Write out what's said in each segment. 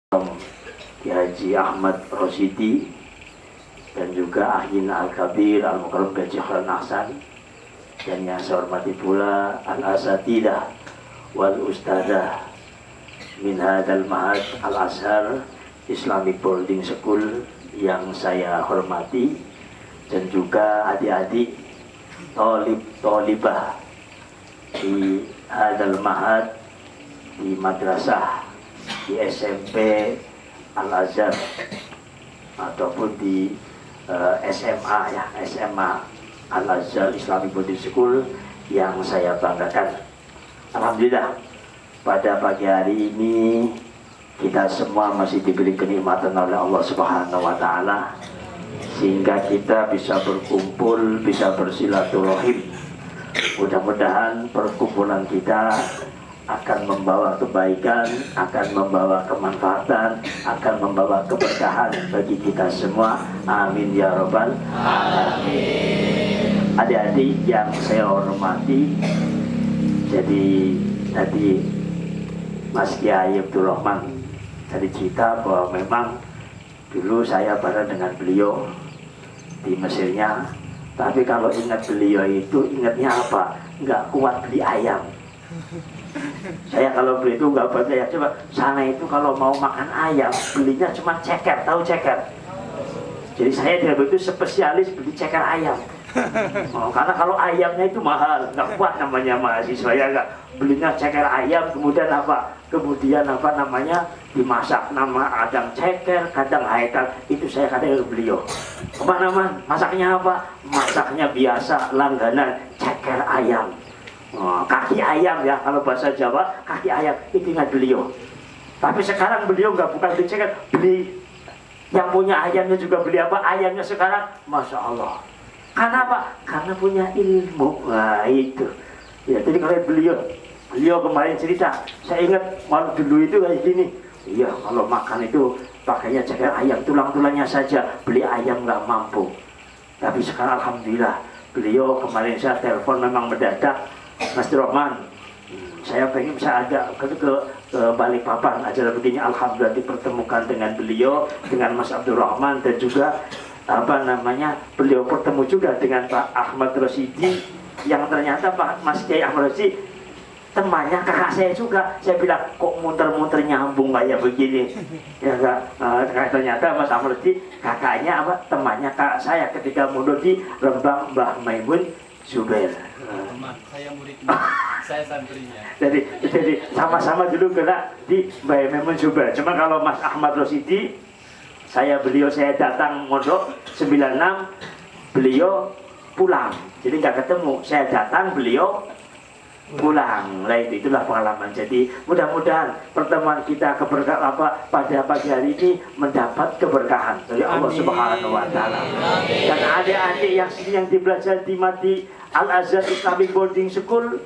Ki Haji Ahmad Rosyidi dan juga Ahyina Al-Kabir Al-Mukarram Gaji Khalan Ahsan, dan yang saya hormati pula Al-Asatidah wal Ustadzah min hadal Ma'had Al-Azhar Islamic Boarding School yang saya hormati, dan juga adik-adik tolibah di hadal Ma'had, di madrasah, di SMP Al-Azhar ataupun di SMA ya, SMA Al-Azhar Islamic Boarding School yang saya banggakan. Alhamdulillah, pada pagi hari ini kita semua masih diberi kenikmatan oleh Allah Subhanahu wa Ta'ala, sehingga kita bisa berkumpul, bisa bersilaturahim. Mudah-mudahan perkumpulan kita akan membawa kebaikan, akan membawa kemanfaatan, akan membawa keberkahan bagi kita semua. Amin ya Rabbal alamin. Adik-adik yang saya hormati, jadi tadi Mas Kiai Abdul Rahman tadi cerita bahwa memang dulu saya bareng dengan beliau di Mesirnya, tapi kalau ingat beliau itu ingatnya apa? Nggak kuat beli ayam. Saya kalau beli itu nggak banyak ya, coba sana itu kalau mau makan ayam belinya cuma ceker, tahu ceker? Jadi saya tidak begitu spesialis beli ceker ayam. Karena kalau ayamnya itu mahal, nggak kuat namanya mahasiswa ya, nggak belinya ceker ayam, kemudian apa? Kemudian apa namanya dimasak, nama kadang ceker, kadang haikal, itu saya kadang beliau. Nama masaknya apa? Masaknya biasa langganan ceker ayam. Kaki ayam ya, kalau bahasa Jawa kaki ayam, itu ingat beliau. Tapi sekarang beliau nggak bukan beli ceker, beli yang punya ayamnya juga beli apa? Ayamnya sekarang, Masya Allah. Karena apa? Karena punya ilmu. Nah itu ya, jadi kalau beliau kemarin cerita, saya ingat kalau dulu itu kayak gini. Iya, kalau makan itu pakainya ceker ayam, tulang-tulangnya saja, beli ayam nggak mampu. Tapi sekarang Alhamdulillah, beliau kemarin saya telepon memang mendadak, Mas Rohman, saya pengen bisa ada ke Balikpapan acara begini. Alhamdulillah dipertemukan dengan beliau, dengan Mas Abdul Rahman, dan juga apa namanya, beliau bertemu juga dengan Pak Ahmad Rosyidi, yang ternyata Pak Mas Kiai Ahmad Rosyidi temannya kakak saya juga. Saya bilang kok muter-muter nyambung kayak begini ya kak, ternyata Mas Ahmad Rosyidi kakaknya apa, temannya kakak saya ketika mundur di Rembang, Mbah Maimun Zubair. Saya muridnya, saya santrinya. Jadi sama-sama dulu kena di Mbah Maimun Zubair. Cuma kalau Mas Ahmad Rosyidi, saya datang mondok 96, beliau pulang, jadi nggak ketemu. Saya datang, beliau pulang. Lah itulah pengalaman. Jadi mudah-mudahan pertemuan kita pada pagi hari ini mendapat keberkahan dari Allah Subhanahu wa Ta'ala. Dan adik-adik yang belajar di Al-Azhar Islamic Boarding School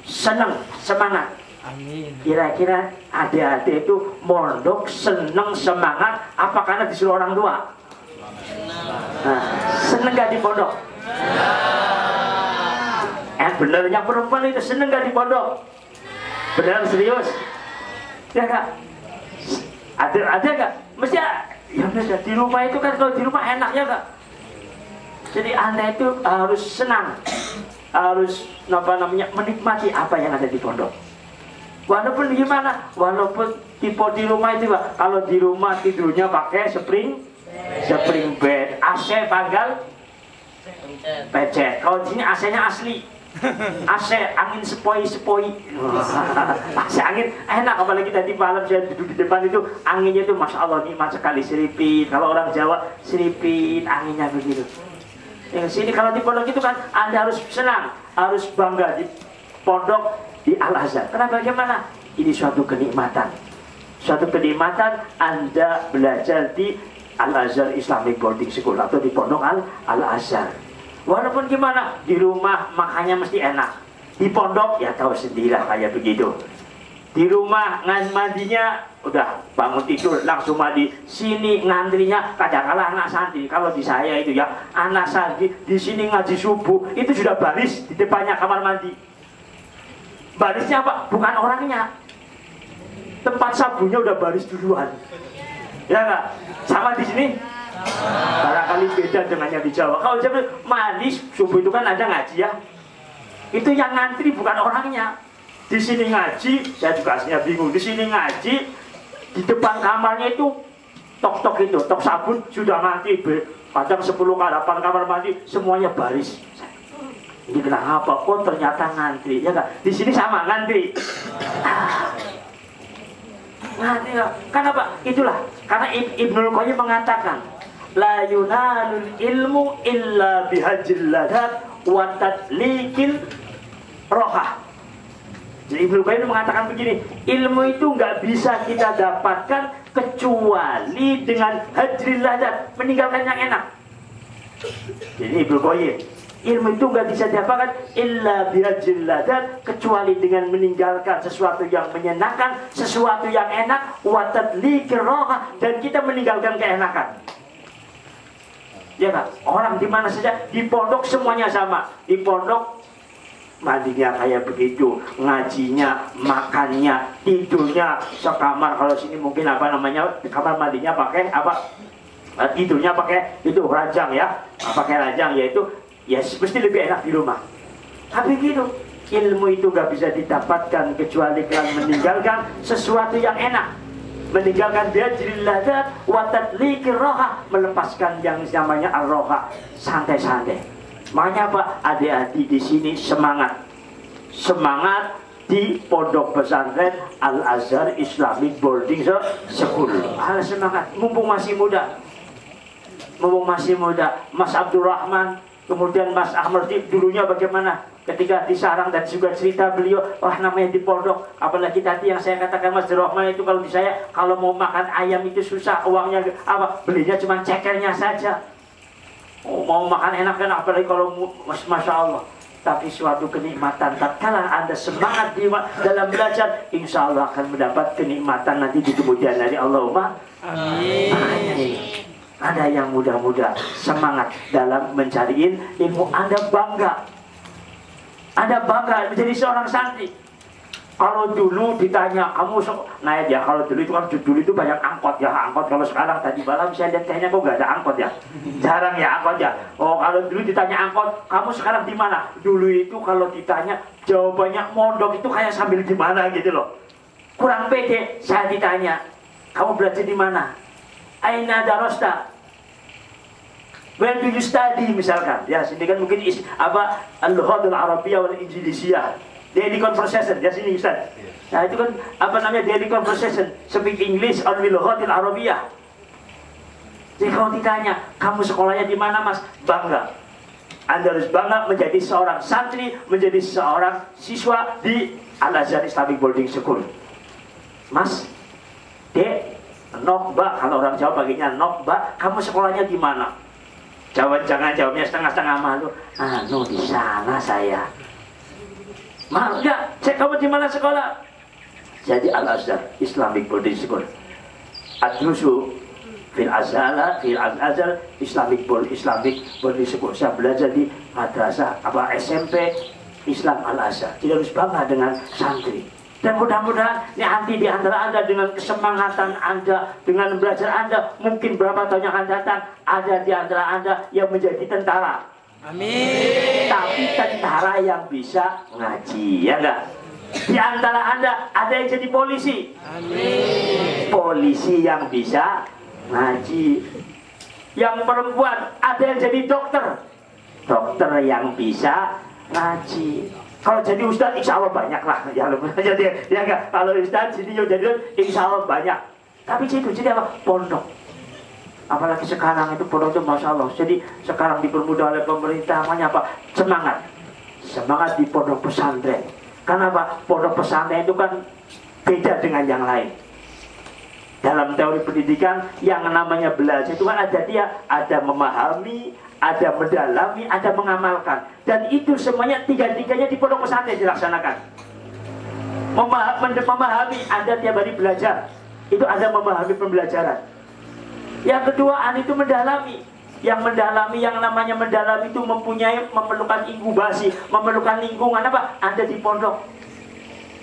senang, semangat. Amin. Kira-kira adik-adik itu mondok senang, semangat apa karena disuruh orang tua? Nah, seneng gak di pondok? Bener, yang perempuan itu seneng gak di pondok? Beneran serius? Ya gak? Ada gak? Mesti ya mesti di rumah itu kan, kalau di rumah enaknya gak? Jadi anda itu harus senang, harus menikmati apa yang ada di pondok. Walaupun gimana, walaupun tipe di rumah itu Pak, kalau di rumah tidurnya pakai spring bed, AC tanggal pecet. Kalau di sini AC-nya asli, AC angin sepoi-sepoi. AC angin enak, apalagi tadi malam saya duduk di depan itu, anginnya itu Masya Allah nikmat sekali, seripit. Kalau orang Jawa seripit anginnya begitu. Yang sini kalau di pondok itu kan Anda harus senang, harus bangga di pondok di Al-Azhar. Kenapa? Bagaimana? Ini suatu kenikmatan. Suatu kenikmatan Anda belajar di Al-Azhar Islamic Boarding School atau di pondok Al-Azhar. Walaupun gimana, di rumah makannya mesti enak. Di pondok ya tahu sendirilah kayak begitu. Di rumah mandinya udah bangun tidur langsung mandi. Sini ngantrinya kadang-kala anak santri. Kalau di saya itu ya, anak santri di sini ngaji subuh itu sudah baris di depannya kamar mandi. Barisnya apa? Bukan orangnya. tempat sabunnya udah baris duluan. Ya nggak? Sama di sini? Barangkali beda dengan yang di Jawa. Kalau Jawa mandi subuh itu kan ada ngaji ya. Itu yang ngantri bukan orangnya. Di sini ngaji, saya juga aslinya bingung. Di sini ngaji, di depan kamarnya itu tok-tok itu, tok sabun sudah ngantri. Kadang 10 8 kamar mandi semuanya baris. Ini kenapa? Oh ternyata ngantri, ya nggak? Di sini sama ngantri. Ngantri nggak? Kenapa? Itulah. Karena Ibnul Qayyim mengatakan, la yunalul ilmu illa bihajil ladat wa tadlikil rohah. Jadi Ibnu Qayyim mengatakan begini, ilmu itu nggak bisa kita dapatkan kecuali dengan hajril ladat, meninggalkan yang enak. Jadi Ibnu Qayyim, ilmu itu nggak bisa didapatkan illa bihajril ladat, kecuali dengan meninggalkan sesuatu yang menyenangkan, sesuatu yang enak, wa tadlikil rohah, dan kita meninggalkan keenakan. Ya kan? Orang di mana saja, di pondok semuanya sama. Di pondok mandinya kayak begitu, ngajinya, makannya, tidurnya sekamar. Kalau sini mungkin apa namanya, kamar mandinya pakai apa? Tidurnya pakai itu ranjang ya, pakai ranjang, yaitu ya mesti lebih enak di rumah. Tapi gitu, ilmu itu nggak bisa didapatkan kecuali dengan meninggalkan sesuatu yang enak, meninggalkan bihajril ladat wa tadlikir roha, melepaskan yang namanya ar-roha, santai-santai. Makanya apa? Adik-adik di sini semangat, semangat di pondok pesantren Al-Azhar Islamic Boarding School. Harus semangat, mumpung masih muda, mumpung masih muda. Mas Abdurrahman, kemudian Mas Ahmad dulunya bagaimana? Ketika di sarang dan juga cerita beliau, wah namanya di pondok, apalagi tadi yang saya katakan Mas Abdurrahman itu, kalau di saya kalau mau makan ayam itu susah, uangnya apa? Belinya cuma cekernya saja. Oh, mau makan enak-enak, apalagi kalau Masya Allah. Tapi suatu kenikmatan, tatkala Anda semangat dalam belajar, insya Allah akan mendapat kenikmatan nanti di kemudian hari. Allahumma amin. Ada yang muda-muda semangat dalam mencari ilmu, Anda bangga, Anda bangga menjadi seorang santri. Kalau dulu ditanya kamu naik ya, kalau dulu itu kan dulu itu banyak angkot ya, angkot. Kalau sekarang tadi malam saya lihat kayaknya kok nggak ada angkot ya, jarang ya angkot ya. Oh kalau dulu ditanya angkot, kamu sekarang di mana? Dulu itu kalau ditanya jawabannya mondok itu kayak sambil di mana gitu loh, kurang pede. Saya ditanya kamu belajar di mana? Aina darosta? Where do you study misalkan? Ya sini kan mungkin apa al-lughah al-arabiyyah wal injilisiyah. Daily conversation, ya sini Ustaz. Nah itu kan apa namanya daily conversation, speak English or lughatil Arabiyyah. Jadi kalau ditanya, kamu sekolahnya di mana Mas? Bangga. Anda harus bangga menjadi seorang santri, menjadi seorang siswa di Al-Azhar Islamic Boarding School. Mas, Dek, nok, Mbak, kalau orang Jawa baginya nok, Mbak, kamu sekolahnya di mana? Jangan jawabnya setengah-setengah malu. Anu di sana saya. Maaf enggak, cek kamu di mana sekolah? Jadi Al-Azhar Islamic Boarding School. Adrusu fil Azhar Islamic Boarding School. Saya belajar di madrasah apa SMP Islam Al-Azhar. Tidak harus bangga dengan santri. Dan mudah-mudahan nanti di antara Anda dengan kesemangatan Anda, dengan belajar Anda, mungkin berapa tahun yang akan datang ada di antara Anda yang menjadi tentara. Amin. Tapi tentara yang bisa ngaji, ya enggak? Di antara Anda ada yang jadi polisi. Amin. Polisi yang bisa ngaji. Yang perempuan ada yang jadi dokter. Dokter yang bisa ngaji. Kalau jadi ustadz, insya Allah banyak lah. Jadi ya enggak? Kalau ustadz jadi insya Allah banyak. Tapi jadi apa? Pondok. Apalagi sekarang itu pondok itu Masya Allah. Jadi sekarang dipermudah oleh pemerintah. Namanya apa? Semangat. Semangat di pondok pesantren. Karena apa? Pondok pesantren itu kan beda dengan yang lain. Dalam teori pendidikan yang namanya belajar itu kan ada memahami, ada mendalami, ada mengamalkan. Dan itu semuanya tiga-tiganya di pondok pesantren dilaksanakan. Memahami, ada tiap hari belajar. Itu ada memahami pembelajaran. Yang kedua, itu mendalami. Yang mendalami, yang namanya mendalami itu memerlukan inkubasi, memerlukan lingkungan apa? Ada di pondok.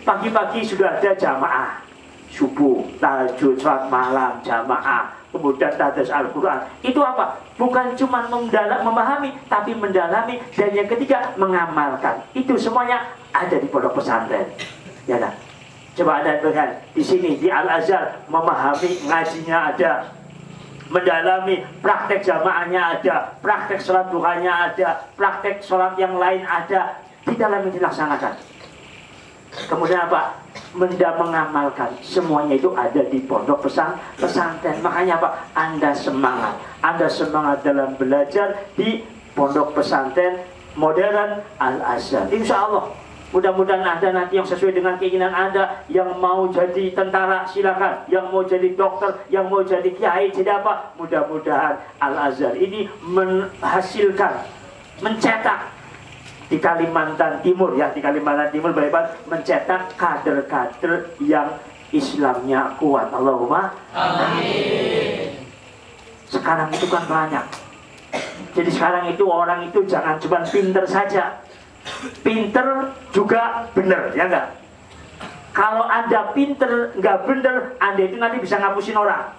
Pagi-pagi sudah ada jamaah, subuh, tahajud, sholat malam, jamaah, kemudian tadarus Al-Quran. Itu apa? Bukan cuma memahami, tapi mendalami. Dan yang ketiga, mengamalkan. Itu semuanya ada di pondok pesantren. Ya kan? Coba Anda lihat di sini di Al-Azhar, memahami, ngajinya ada, mendalami, praktek jamaahnya ada, praktek sholat duhanya ada, praktek sholat yang lain ada, di dalam ini dilaksanakan. Kemudian apa? Mengamalkan. Semuanya itu ada di pondok pesantren. Makanya apa? Anda semangat. Anda semangat dalam belajar di pondok pesantren modern Al-Azhar. Insya Allah. Mudah-mudahan Anda nanti yang sesuai dengan keinginan Anda. Yang mau jadi tentara silakan. Yang mau jadi dokter, yang mau jadi kiai, jadi apa? Mudah-mudahan Al-Azhar ini menghasilkan, mencetak di Kalimantan Timur, ya, di Kalimantan Timur Bapak, mencetak kader-kader yang Islamnya kuat. Allahumma amin. Sekarang itu kan banyak. Jadi sekarang itu orang itu jangan cuma pinter saja, pinter juga bener, ya enggak? Kalau Anda pinter nggak bener, Anda itu nanti bisa ngapusin orang.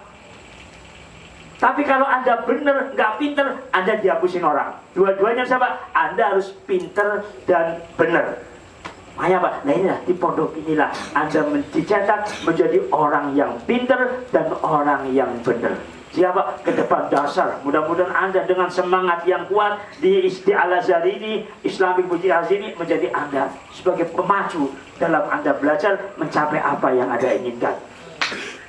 Tapi kalau Anda bener, nggak pinter, Anda dihapusin orang. Dua-duanya sama, Anda harus pinter dan bener. Makanya apa? Nah inilah, di pondok inilah Anda dicetak menjadi orang yang pinter dan orang yang bener. Siapa? Ke depan dasar. Mudah-mudahan Anda dengan semangat yang kuat di Al-Azhar ini, Islamic Mujahid ini, menjadi Anda sebagai pemacu dalam Anda belajar mencapai apa yang Anda inginkan.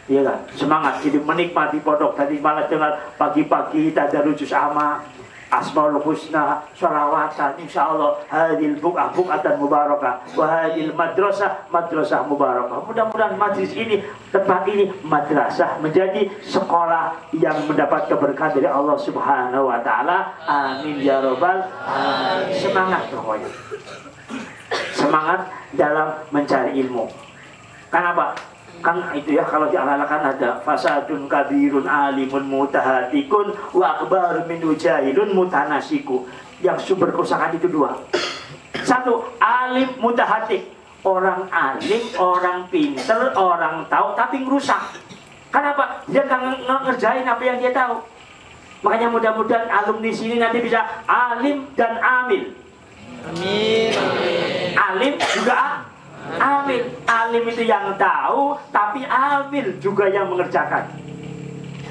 Iya kan? Semangat, jadi menikmati pondok. Tadi malah dengar pagi-pagi tadarus juz amma, Asmaul Husna, sholawatan, insya Allah hadil buk'atan mubarakah, wahadil madrasah mubarakah. Mudah-mudahan majlis ini, tempat ini, madrasah menjadi sekolah yang mendapat keberkahan dari Allah Subhanahu wa Ta'ala. Amin ya Rabbal alamin. Semangat pokoknya, semangat dalam mencari ilmu. Kenapa? Kan itu ya, kalau dialalkan ada fasadun kabirun alimun mutahatikun wa akbar min jahilun mutanasiku. Yang sumber kerusakan itu dua. Satu, alim mutahatik, orang alim, orang pinter, orang tahu tapi ngerusak. Kenapa? Dia nggak ngerjain apa yang dia tahu. Makanya mudah-mudahan alumni sini nanti bisa alim dan amil. Amin. Alim juga amil. Alim itu yang tahu, tapi amil juga yang mengerjakan.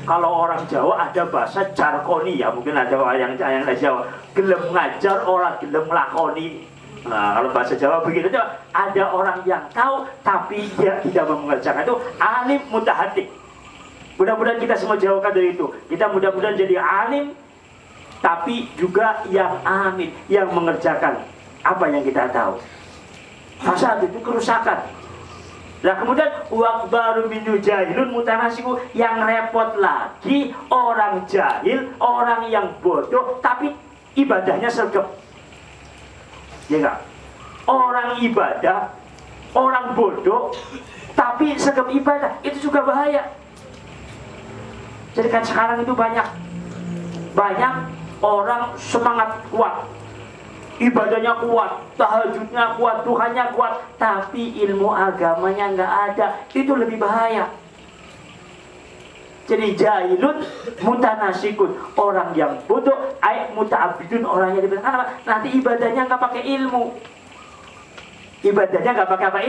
Kalau orang Jawa ada bahasa jarkoni, ya mungkin ada yang Jawa, gelem ngajar orang gelem lakoni. Nah, kalau bahasa Jawa begitu, ada orang yang tahu tapi dia tidak mengerjakan, itu alim mutahadik. Mudah-mudahan kita semua jauhkan dari itu. Kita mudah-mudahan jadi alim tapi juga yang amil, yang mengerjakan apa yang kita tahu. Fasad itu kerusakan. Nah kemudian uang baru minu jahilun mutanasiku, yang repot lagi orang jahil, orang yang bodoh tapi ibadahnya sergap. Ya enggak? Orang ibadah, orang bodoh tapi sergap ibadah, itu juga bahaya. Jadi kan sekarang itu banyak orang semangat kuat, ibadahnya kuat, tahajudnya kuat, Tuhannya kuat, tapi ilmu agamanya nggak ada. Itu lebih bahaya. Jadi jahilun mutanasikun, orang yang bodoh, muta'abidun, orang yang dibenarkan apa? Nanti ibadahnya nggak pakai ilmu. Ibadahnya nggak pakai apa?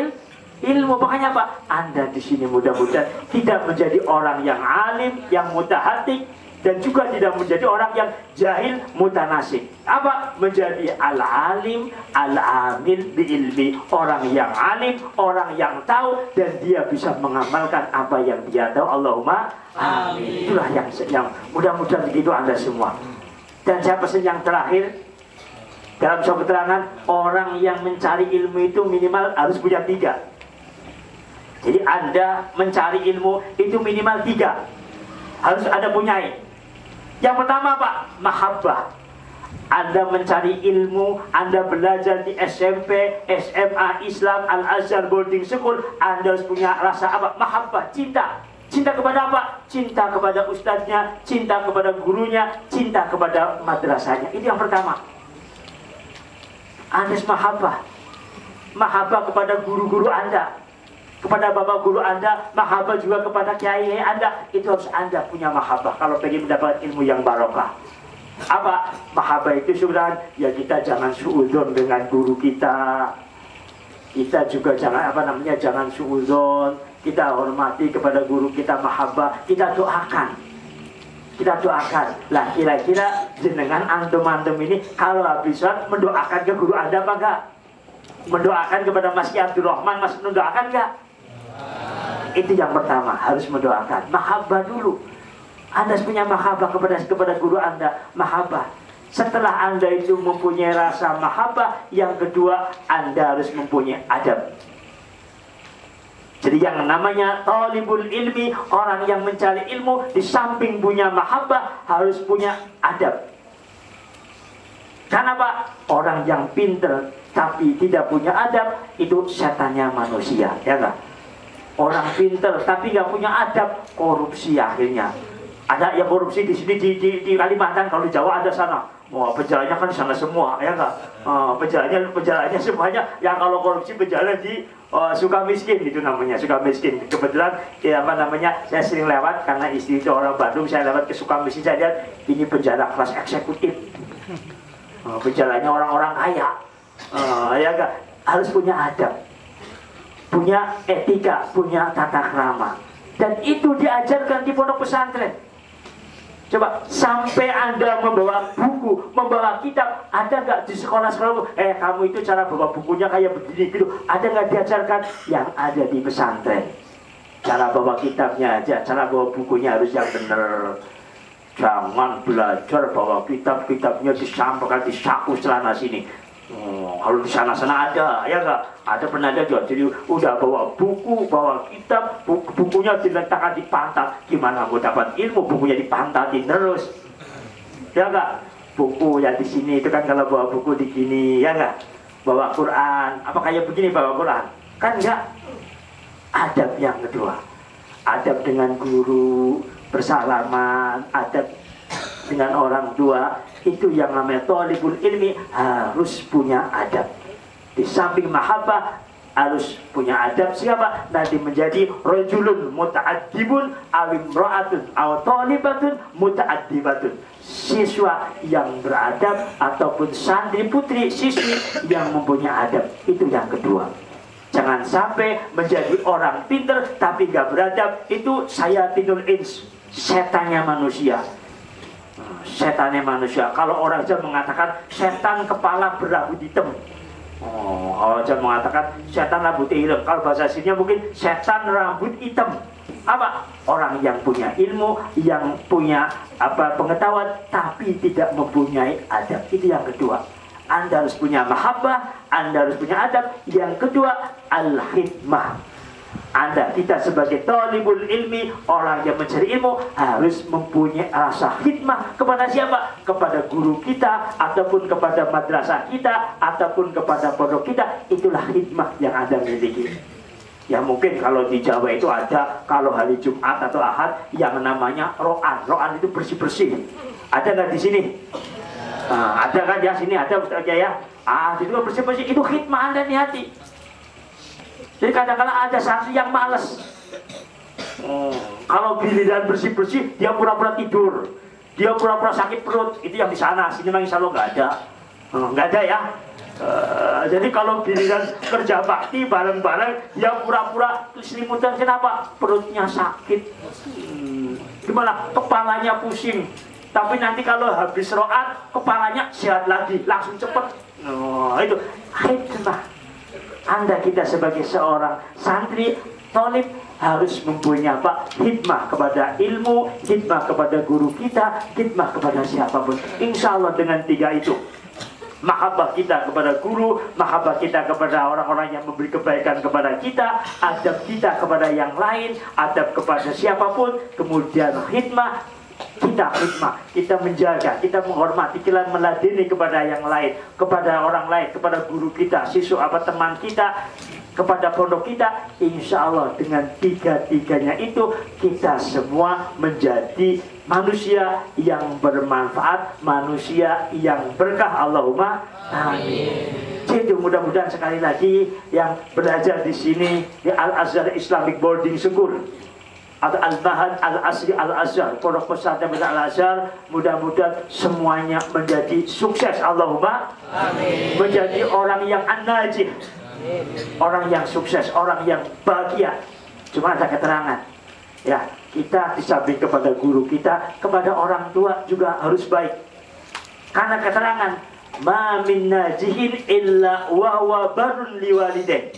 Ilmu. Makanya apa? Anda di sini mudah-mudahan tidak menjadi orang yang alim, yang mutahatik, dan juga tidak menjadi orang yang jahil mutanasik. Apa? Menjadi al-alim, al-amil bi'ilmi, orang yang alim, orang yang tahu, dan dia bisa mengamalkan apa yang dia tahu. Allahumma amin. Itulah yang mudah-mudahan begitu Anda semua. Dan saya pesan yang terakhir, dalam suatu keterangan, orang yang mencari ilmu itu minimal harus punya 3. Jadi Anda mencari ilmu itu minimal 3, harus ada punyai. Yang pertama Pak, mahabbah. Anda mencari ilmu, Anda belajar di SMP, SMA, Islam, Al-Azhar, boarding school, Anda harus punya rasa apa? Mahabbah, cinta. Cinta kepada apa? Cinta kepada ustadznya, cinta kepada gurunya, cinta kepada madrasahnya. Itu yang pertama. Anda harus mahabbah. Mahabbah kepada guru-guru Anda. kepada bapak guru Anda, mahabbah juga kepada kiai Anda. Itu harus Anda punya mahabbah kalau ingin mendapatkan ilmu yang barokah. Apa mahabbah itu sudah? Ya kita jangan suudzon dengan guru kita. Kita juga jangan jangan suudzon. Kita hormati kepada guru kita, mahabbah. Kita doakan. Lah kira-kira jenengan antum-antum ini kalau habis sholat mendoakan ke guru Anda apa enggak? Mendoakan kepada Mas Ki Abdurrahman, Mas mendoakan enggak? Itu yang pertama, harus mendoakan. Mahabbah dulu. Anda punya mahabbah kepada guru Anda, mahabbah. Setelah Anda itu mempunyai rasa mahabbah, yang kedua Anda harus mempunyai adab. Jadi yang namanya talibul ilmi, orang yang mencari ilmu, di samping punya mahabbah harus punya adab. Karena apa? Orang yang pinter tapi tidak punya adab itu setannya manusia, ya enggak? Orang pinter tapi nggak punya adab, korupsi akhirnya. Ada yang korupsi di sini di Kalimantan, kalau di Jawa ada sana. Wah, penjaranya kan sana semua, ya enggak? Penjaranya semuanya yang kalau korupsi penjara di Sukamiskin, itu namanya Sukamiskin. Kebetulan ya saya sering lewat karena istri itu orang Bandung, saya lewat ke Sukamiskin, saya lihat ini penjara kelas eksekutif. Penjaranya orang-orang kaya. Ya enggak? Harus punya adab, punya etika, punya tata krama. Dan itu diajarkan di pondok pesantren. Coba sampai Anda membawa buku, membawa kitab, ada nggak di sekolah-sekolah? Kamu itu cara bawa bukunya kayak begini gitu. Ada nggak diajarkan? Yang ada di pesantren. Cara bawa kitabnya aja, cara bawa bukunya harus yang benar. Jangan belajar bawa kitabnya disampaikan di saku celana sini. Kalau di sana-sana ada, ya enggak? Ada pernah ada juga. Jadi udah bawa buku, bawa kitab, bukunya diletakkan di pantat. Gimana mau dapat ilmu? Bukunya dipantatin terus, ya enggak? Buku yang di sini itu kan kalau bawa buku di sini, ya enggak? Bawa Quran, apa kayak begini bawa Quran? Kan enggak. Adab yang kedua, adab dengan guru, bersalaman, adab dengan orang tua. Itu yang namanya thalibul ilmi, harus punya adab. Di samping mahabbah harus punya adab. Siapa? Nanti menjadi rajulun muta'addibun aw imra'atun aw thalibatun muta'addibatun. Siswa yang beradab ataupun santri putri siswi yang mempunyai adab. Itu yang kedua. Jangan sampai menjadi orang pinter tapi gak beradab. Itu sayatinul ins, setannya manusia. Setannya manusia. Kalau orang Jawa mengatakan setan kepala berambut hitam. Orang Jawa mengatakan setan rambut hitam. Kalau bahasa sininya mungkin setan rambut hitam. Apa? Orang yang punya ilmu, yang punya pengetahuan, tapi tidak mempunyai adab. Itu yang kedua. Anda harus punya mahabbah, Anda harus punya adab. Yang kedua, al-hikmah. Kita sebagai talibul ilmi, orang yang mencari ilmu, harus mempunyai rasa hikmah kepada siapa? Kepada guru kita, ataupun kepada madrasah kita, ataupun kepada pondok kita. Itulah hikmah yang Anda miliki. Ya mungkin kalau di Jawa itu ada, kalau hari Jumat atau Ahad, yang namanya ro'an. Ro'an itu bersih-bersih. Ada nggak di sini? Ada kan ya, sini ada Ustaz ya? Itu bersih-bersih, itu hikmah Anda di hati. Jadi kadang-kadang ada santri yang malas. Kalau giliran bersih-bersih, dia pura-pura tidur, dia pura-pura sakit perut. Itu yang di sana, sini memang insya Allah nggak ada. Nggak ada ya. Jadi kalau giliran kerja bakti bareng-bareng, dia pura-pura selimutan. Kenapa? Perutnya sakit. Gimana? Kepalanya pusing. Tapi nanti kalau habis ro'at, kepalanya sehat lagi, langsung cepet. Itu hikmah. Kita sebagai seorang santri, thalib, harus mempunyai hikmah kepada ilmu, hikmah kepada guru kita, hikmah kepada siapapun. Insya Allah dengan tiga itu, mahabbah kita kepada guru, mahabbah kita kepada orang-orang yang memberi kebaikan kepada kita, adab kita kepada yang lain, adab kepada siapapun, kemudian hikmah, kita menjaga, kita menghormati, kita meladeni kepada yang lain, kepada orang lain, kepada guru kita, siswa teman kita, kepada pondok kita. Insya Allah dengan tiga-tiganya itu, kita semua menjadi manusia yang bermanfaat, manusia yang berkah. Allahumma amin. Jadi mudah-mudahan sekali lagi yang belajar di sini di Al-Azhar Islamic Boarding School atau Al-Mahad Al-Asri Al-Azhar, pondok pesantren Al-Azhar, mudah-mudahan semuanya menjadi sukses. Allahumma amin. Menjadi orang yang an-najih, orang yang sukses, orang yang bahagia. Cuma ada keterangan, ya, kita di samping kepada guru kita, kepada orang tua juga harus baik. Karena keterangan ma min najihin illa wa huwa barrun liwalidayh.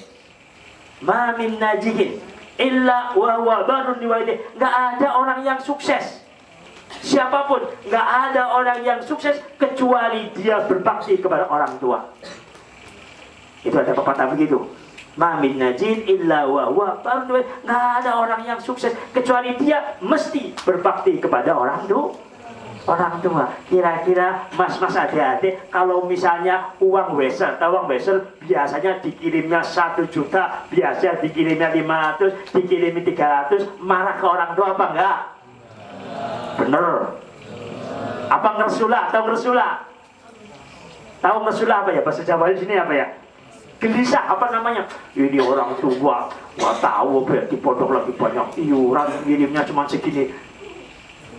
Ma min najihin illa wa huwa barrun liwalidayh. Enggak ada orang yang sukses. Siapapun, enggak ada orang yang sukses kecuali dia berbakti kepada orang tua. Itu ada pepatah begitu. Ma min najihin illa wa huwa barrun liwalidayh. Enggak ada orang yang sukses kecuali dia mesti berbakti kepada orang tua. Orang tua. Kira-kira mas-mas adik-adik, kalau misalnya uang wesel, uang wesel biasanya dikirimnya 1 juta, biasa dikirimnya 500, dikirimi 300, marah ke orang tua apa enggak? Bener. Apa ngersula? Tahu ngersula? Tahu ngersula apa ya? Bahasa Jawa di sini apa ya? Gelisah, apa namanya? Ini orang tua, nggak tahu berarti pondok lagi banyak iuran, kirimnya cuma segini.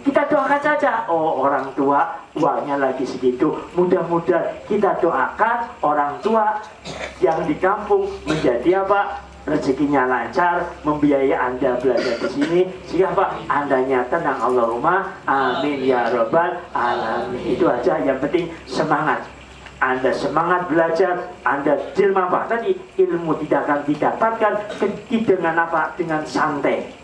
Kita doakan saja, oh orang tua uangnya lagi segitu, mudah-mudahan kita doakan orang tua yang di kampung menjadi apa? Rezekinya lancar, membiayai Anda belajar di sini, sehingga apa? Andanya tenang. Allahumma amin ya rabbal alamin. Itu aja, yang penting semangat. Anda semangat belajar, Anda jelma apa? Tadi ilmu tidak akan didapatkan dengan apa? Dengan santai.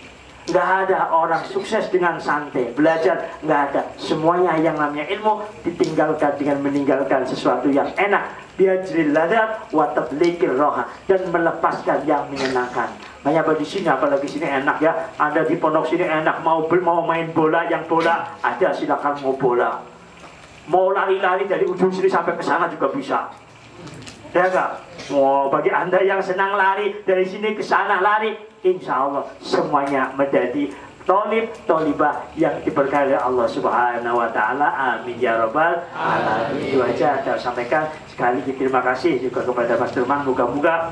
Nggak ada orang sukses dengan santai. Belajar nggak ada. Semuanya yang namanya ilmu ditinggalkan dengan meninggalkan sesuatu yang enak. Biajril ladat wa tablikir roha, dan melepaskan yang menyenangkan. Banyak di sini, apalagi sini enak ya. Anda di pondok sini enak, mau main bola, yang bola ada, silakan mau bola. Mau lari-lari dari ujung sini sampai ke sana juga bisa. Ya enggak? Oh, bagi Anda yang senang lari dari sini ke sana lari, insya Allah semuanya menjadi tolib, tolibah yang diberkahi oleh Allah Subhanahu wa Ta'ala. Amin ya rabbal alamin. Itu aja saya sampaikan. Sekali lagi terima kasih juga kepada Mas Derman. Moga-moga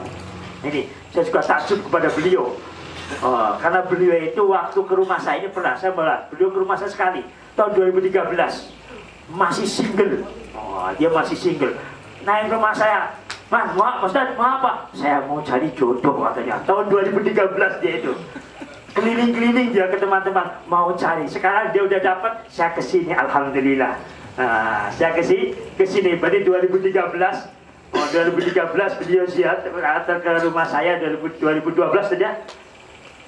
ini saya juga takjub kepada beliau. Karena beliau itu waktu ke rumah saya ini pernah saya malah beliau ke rumah saya sekali tahun 2013, masih single. Dia masih single. Naik ke rumah saya, Mas, mau Ustaz, mau apa? Saya mau cari jodoh katanya. Tahun 2013 dia itu. Keliling-keliling dia ke teman-teman, mau cari. Sekarang dia udah dapat, saya kesini, alhamdulillah. Saya kesini. Berarti 2013. 2013 beliau siap ke rumah saya 2012 saja.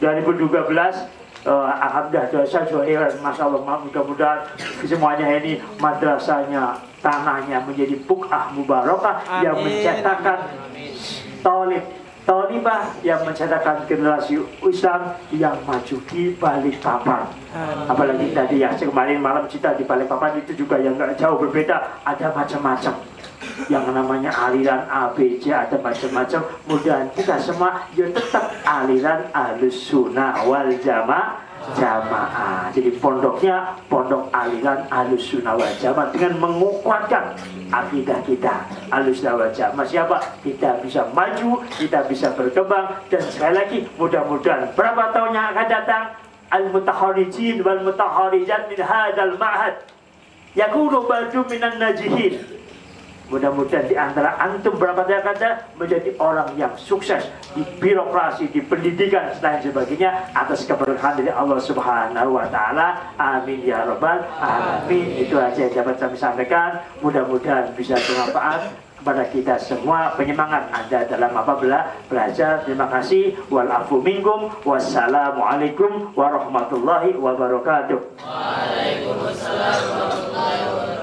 2012. Alhamdulillah dosa heran, masya Allah, mudah-mudahan semuanya ini madrasahnya, tanahnya menjadi buk'ah mubarakah yang mencetakkan tolibah yang mencetakkan generasi Islam yang maju di Balikpapan. Apalagi tadi ya, kemarin malam kita di Balikpapan itu juga yang nggak jauh berbeda, ada macam-macam. Yang namanya aliran ABC, ada macam-macam. Mudah kita semua ya tetap aliran Ahlus Sunnah wal Jamaah. Jadi pondoknya pondok aliran Ahlus Sunnah wal Jamaah dengan menguatkan akidah kita Ahlus Sunnah wal Jamaah. Siapa? Kita bisa maju, kita bisa berkembang, dan sekali lagi mudah-mudahan berapa tahun yang akan datang al-mutaharijin wal mutaharijat min hadzal ma'had yakunu ba'du minan najihin. Mudah-mudahan di antara antum berapa kata menjadi orang yang sukses di birokrasi, di pendidikan, dan sebagainya atas keberkahan dari Allah Subhanahu wa Ta'ala. Amin ya rabbal alamin. Itu aja yang dapat kami sampaikan. Mudah-mudahan bisa bermanfaat kepada kita semua, penyemangat Anda dalam apa belajar. Terima kasih. Wal afu minkum. Wassalamualaikum warahmatullahi wabarakatuh. Waalaikumsalam warahmatullahi wabarakatuh.